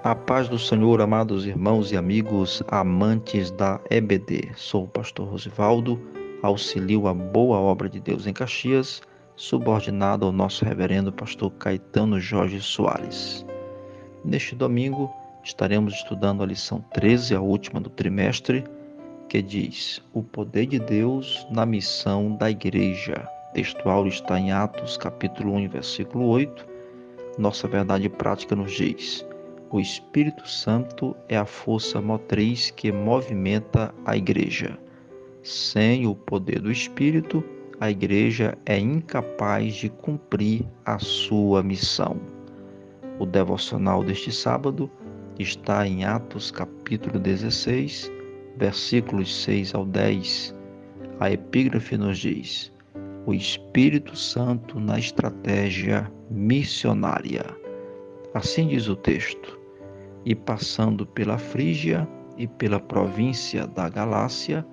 A paz do Senhor, amados irmãos e amigos, amantes da EBD. Sou o pastor Rosivaldo, auxilio a boa obra de Deus em Caxias, subordinado ao nosso reverendo pastor Caetano Jorge Soares. Neste domingo, estaremos estudando a lição 13, a última do trimestre, que diz: o poder de Deus na missão da igreja. O textual está em Atos, capítulo 1, versículo 8. Nossa verdade prática nos diz: o Espírito Santo é a força motriz que movimenta a igreja. Sem o poder do Espírito, a igreja é incapaz de cumprir a sua missão. O devocional deste sábado está em Atos capítulo 16, versículos 6 ao 10. A epígrafe nos diz: o Espírito Santo na estratégia missionária. Assim diz o texto: e passando pela Frígia e pela província da Galácia,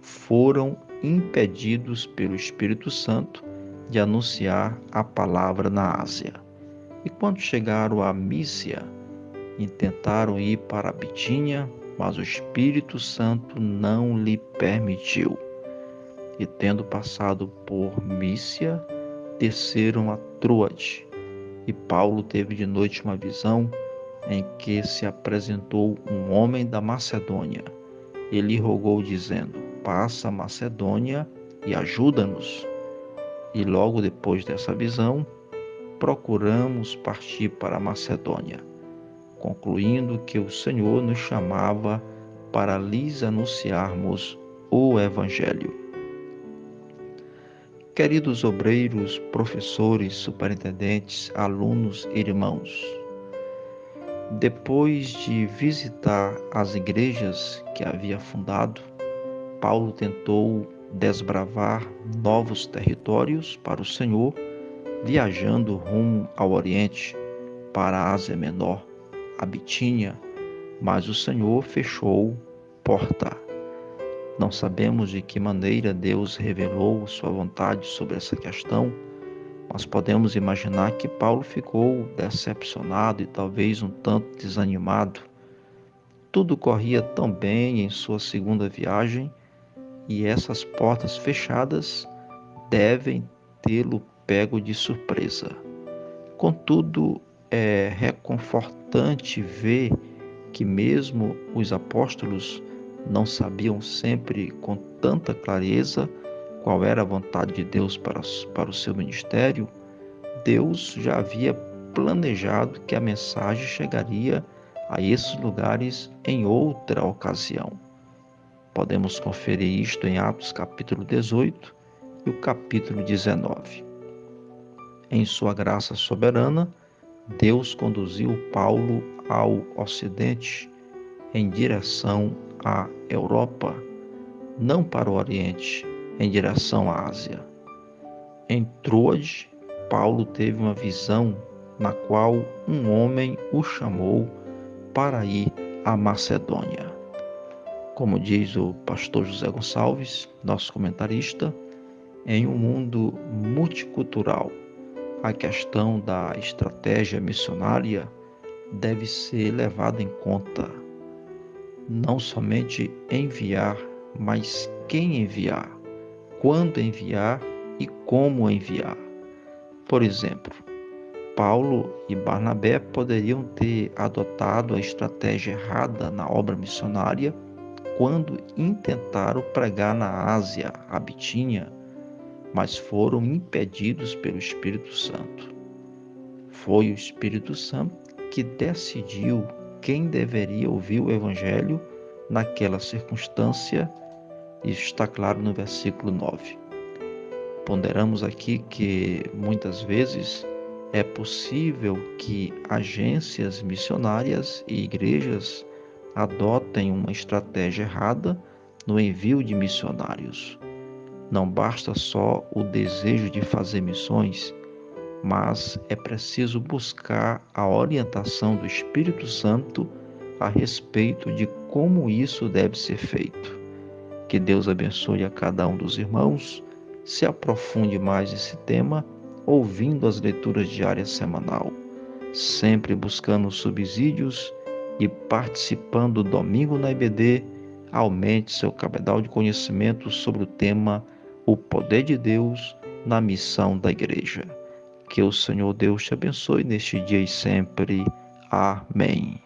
foram impedidos pelo Espírito Santo de anunciar a palavra na Ásia. E quando chegaram a Mísia, intentaram ir para a Bitínia, mas o Espírito Santo não lhe permitiu. E tendo passado por Mísia, desceram a Troade. E Paulo teve de noite uma visão em que se apresentou um homem da Macedônia. Ele rogou dizendo: passa a Macedônia e ajuda-nos. E logo depois dessa visão, procuramos partir para a Macedônia, concluindo que o Senhor nos chamava para lhes anunciarmos o Evangelho. Queridos obreiros, professores, superintendentes, alunos e irmãos, depois de visitar as igrejas que havia fundado, Paulo tentou desbravar novos territórios para o Senhor, viajando rumo ao Oriente, para a Ásia Menor, a Bitínia, mas o Senhor fechou porta. Não sabemos de que maneira Deus revelou sua vontade sobre essa questão, mas podemos imaginar que Paulo ficou decepcionado e talvez um tanto desanimado. Tudo corria tão bem em sua segunda viagem e essas portas fechadas devem tê-lo pego de surpresa. Contudo, é reconfortante ver que mesmo os apóstolos não sabiam sempre com tanta clareza qual era a vontade de Deus para o seu ministério. Deus já havia planejado que a mensagem chegaria a esses lugares em outra ocasião. Podemos conferir isto em Atos capítulo 18 e o capítulo 19. Em sua graça soberana, Deus conduziu Paulo ao Ocidente, em direção à Europa, não para o Oriente, em direção à Ásia. Em Troade, Paulo teve uma visão na qual um homem o chamou para ir à Macedônia. Como diz o pastor José Gonçalves, nosso comentarista, em um mundo multicultural, a questão da estratégia missionária deve ser levada em conta. Não somente enviar, mas quem enviar, quando enviar e como enviar. Por exemplo, Paulo e Barnabé poderiam ter adotado a estratégia errada na obra missionária quando intentaram pregar na Ásia, a Bitínia, mas foram impedidos pelo Espírito Santo. Foi o Espírito Santo que decidiu quem deveria ouvir o Evangelho naquela circunstância. Isso está claro no versículo 9. Ponderamos aqui que muitas vezes é possível que agências missionárias e igrejas adotem uma estratégia errada no envio de missionários. Não basta só o desejo de fazer missões, mas é preciso buscar a orientação do Espírito Santo a respeito de como isso deve ser feito. Que Deus abençoe a cada um dos irmãos, se aprofunde mais nesse tema, ouvindo as leituras diárias semanal, sempre buscando subsídios e participando do Domingo na IBD, aumente seu cabedal de conhecimento sobre o tema O Poder de Deus na Missão da Igreja. Que o Senhor Deus te abençoe neste dia e sempre. Amém.